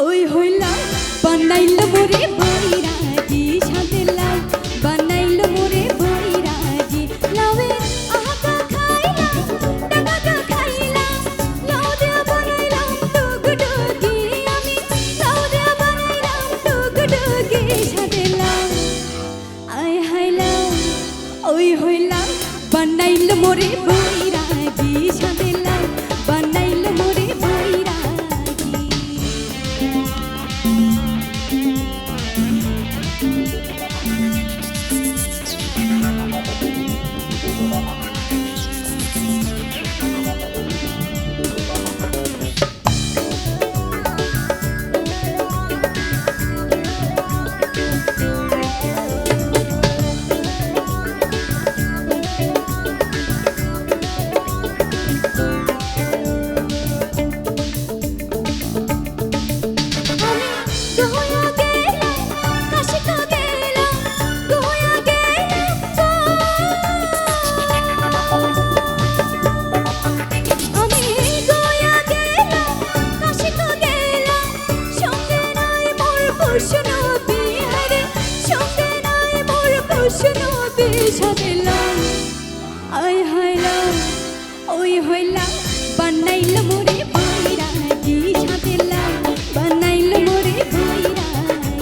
ওই হইলাম বানাইল মোরে বৈরাগী সাথে লাউ বানাইল মোরে বৈরাগী লাউয়ে আহা খাইলাম টাকা খাইলাম লাউ দিয়া বানাইলাম টুকটুকি আমি লাউ দিয়া বানাইলাম টুকটুকি সাথে লাউ আয় হাইলাম ওই হইলাম বানাইল মোরে বৈরাগী সাথে লাউ বানাইল মোরে ওই হইলাম বানাইল মোরে বৈরাগী সাথে লাউ বানাইল মোরে বৈরাগী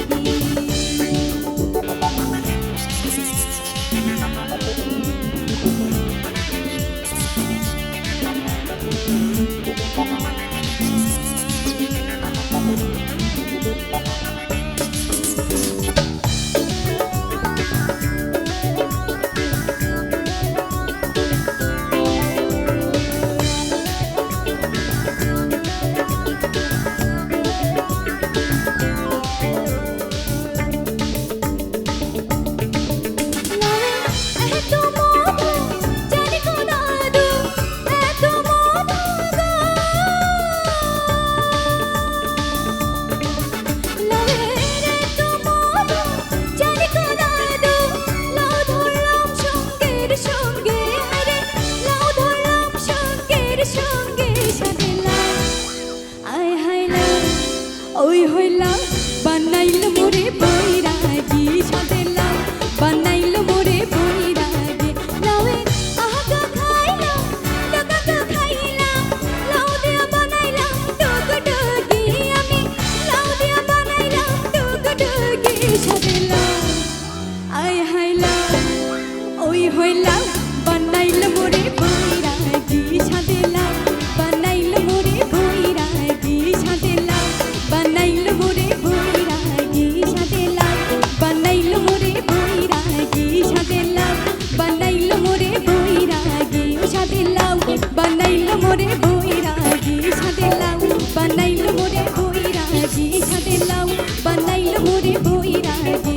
ওই হইলাম বানাইল মোরে বৈরাগী সাথে লাউ বানাইল মোরে বৈরাগী লাউয়ে আহা খাইলাম টাকা খাইলাম লাউ দিয়া বানাইলাম টুকটুকি আমি লাউ দিয়া বানাইলাম টুকটুকি সাথে লাউ আয় হাইলাম ওই হইলাম বানাইল মোরে বৈরাগী সাথে লাউ বানাইল মোরে বৈরাগী সাথে লাউ বানাইল মোরে বৈরাগী সাথে লাউ বানাইল মোরে বৈরাগী সাথে লাউ বানাইল মোরে বৈরাগী সাথে লাউ বানাইল মোরে বৈরাগী সাথে লাউ বানাইল মোরে বৈরাগী সাথে লাউ বানাইল মোরে বৈরাগী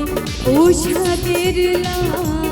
ও সাথের লাউ।